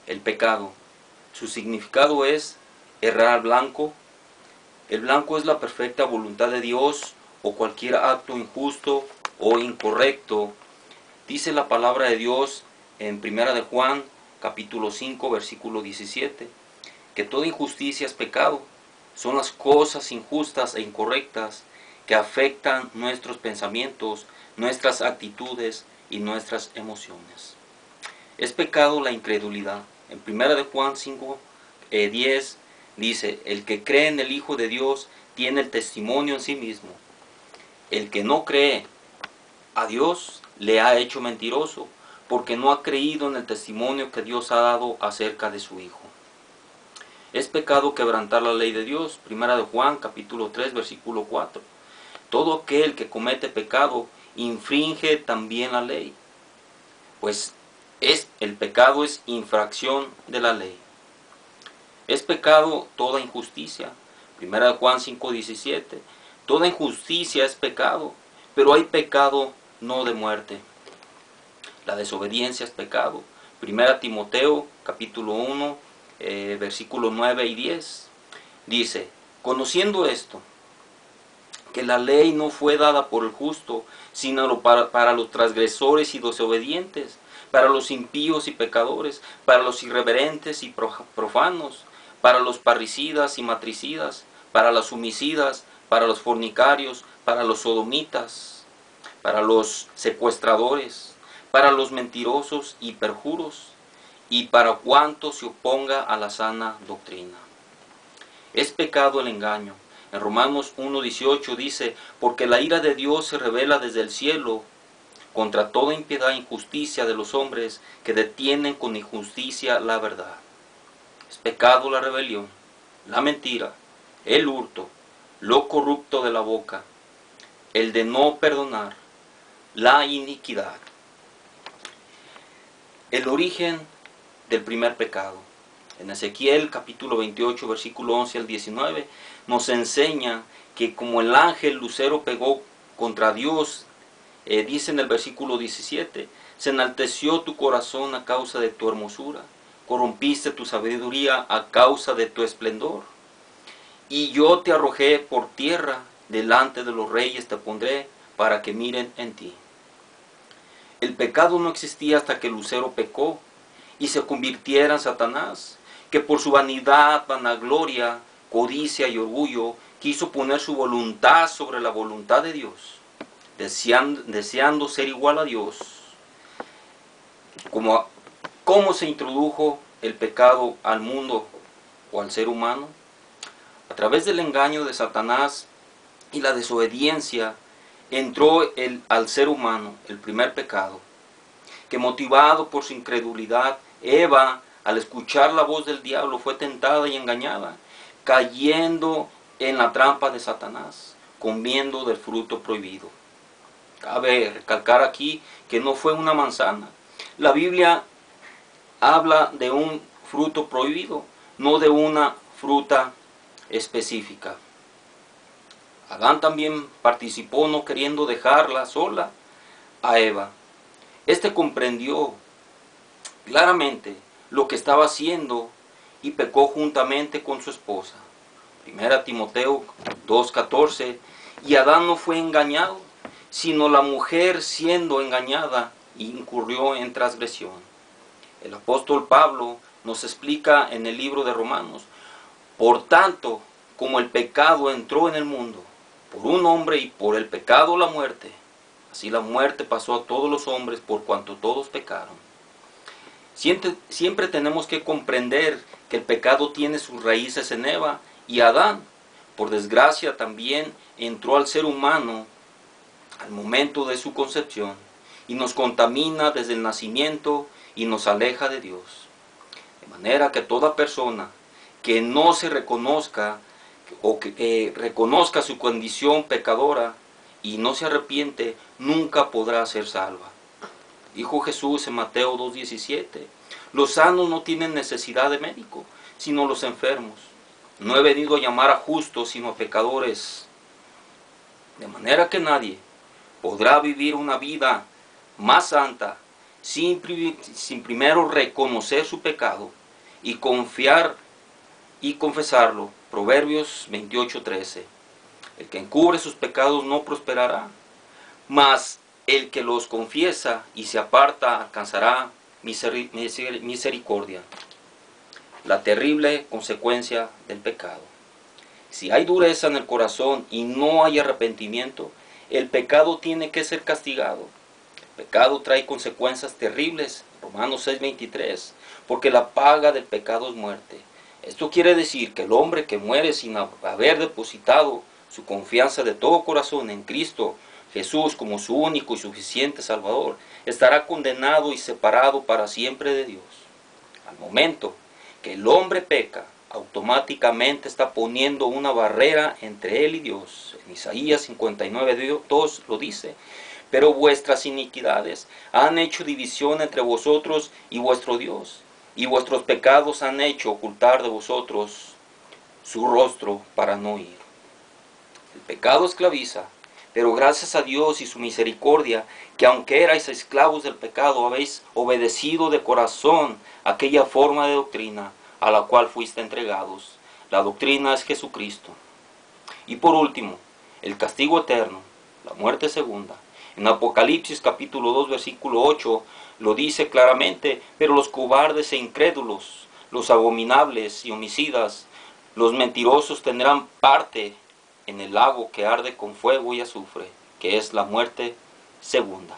El pecado. Su significado es errar blanco. El blanco es la perfecta voluntad de Dios o cualquier acto injusto o incorrecto. Dice la palabra de Dios en 1 de Juan, capítulo 5, versículo 17, que toda injusticia es pecado. Son las cosas injustas e incorrectas que afectan nuestros pensamientos, nuestras actitudes y nuestras emociones. Es pecado la incredulidad. En 1 de Juan 5, 10 dice, el que cree en el Hijo de Dios tiene el testimonio en sí mismo. El que no cree a Dios le ha hecho mentiroso, porque no ha creído en el testimonio que Dios ha dado acerca de su Hijo. Es pecado quebrantar la ley de Dios. 1 de Juan, capítulo 3, versículo 4. Todo aquel que comete pecado infringe también la ley, pues el pecado es infracción de la ley. Es pecado toda injusticia. 1 de Juan 5, 17. Toda injusticia es pecado, pero hay pecado no de muerte. La desobediencia es pecado. 1 Timoteo, capítulo 1, versículos 9 y 10. Dice, conociendo esto, que la ley no fue dada por el justo, sino para los transgresores y desobedientes, para los impíos y pecadores, para los irreverentes y profanos, para los parricidas y matricidas, para los homicidas, para los fornicarios, para los sodomitas, para los secuestradores, para los mentirosos y perjuros, y para cuanto se oponga a la sana doctrina. Es pecado el engaño. En Romanos 1:18 dice, porque la ira de Dios se revela desde el cielo contra toda impiedad e injusticia de los hombres que detienen con injusticia la verdad. Es pecado la rebelión, la mentira, el hurto, lo corrupto de la boca, el de no perdonar, la iniquidad. El origen del primer pecado. En Ezequiel capítulo 28, versículo 11 al 19, nos enseña que como el ángel lucero pegó contra Dios, dice en el versículo 17, se enalteció tu corazón a causa de tu hermosura, corrompiste tu sabiduría a causa de tu esplendor. Y yo te arrojé por tierra, delante de los reyes te pondré, para que miren en ti. El pecado no existía hasta que Lucero pecó y se convirtiera en Satanás, que por su vanidad, vanagloria, codicia y orgullo, quiso poner su voluntad sobre la voluntad de Dios, deseando ser igual a Dios. ¿Cómo se introdujo el pecado al mundo o al ser humano? A través del engaño de Satanás y la desobediencia entró al ser humano el primer pecado, que motivado por su incredulidad, Eva, al escuchar la voz del diablo, fue tentada y engañada, cayendo en la trampa de Satanás, comiendo del fruto prohibido. Cabe recalcar aquí que no fue una manzana. La Biblia habla de un fruto prohibido, no de una fruta específica. Adán también participó no queriendo dejarla sola a Eva. Este comprendió claramente lo que estaba haciendo y pecó juntamente con su esposa. 1 Timoteo 2:14, y Adán no fue engañado, sino la mujer siendo engañada incurrió en transgresión. El apóstol Pablo nos explica en el libro de Romanos, por tanto, como el pecado entró en el mundo, por un hombre y por el pecado la muerte, así la muerte pasó a todos los hombres por cuanto todos pecaron. Siempre tenemos que comprender que el pecado tiene sus raíces en Eva y Adán. Por desgracia también entró al ser humano al momento de su concepción y nos contamina desde el nacimiento y nos aleja de Dios. De manera que toda persona que no se reconozca o que reconozca su condición pecadora y no se arrepiente, nunca podrá ser salva. Dijo Jesús en Mateo 2:17, los sanos no tienen necesidad de médico, sino los enfermos. No he venido a llamar a justos, sino a pecadores. De manera que nadie podrá vivir una vida más santa sin primero reconocer su pecado y confiar y confesarlo. Proverbios 28:13. El que encubre sus pecados no prosperará, mas el que los confiesa y se aparta alcanzará misericordia. La terrible consecuencia del pecado. Si hay dureza en el corazón y no hay arrepentimiento, el pecado tiene que ser castigado. El pecado trae consecuencias terribles, Romanos 6:23, porque la paga del pecado es muerte. Esto quiere decir que el hombre que muere sin haber depositado su confianza de todo corazón en Cristo Jesús como su único y suficiente Salvador, estará condenado y separado para siempre de Dios. Al momento que el hombre peca, automáticamente está poniendo una barrera entre él y Dios. En Isaías 59:2 lo dice: pero vuestras iniquidades han hecho división entre vosotros y vuestro Dios, y vuestros pecados han hecho ocultar de vosotros su rostro para no oír. El pecado esclaviza, pero gracias a Dios y su misericordia, que aunque erais esclavos del pecado, habéis obedecido de corazón aquella forma de doctrina a la cual fuiste entregados. La doctrina es Jesucristo. Y por último, el castigo eterno, la muerte segunda. En Apocalipsis capítulo 2 versículo 8 lo dice claramente: pero los cobardes e incrédulos, los abominables y homicidas, los mentirosos tendrán parte en el lago que arde con fuego y azufre, que es la muerte segunda.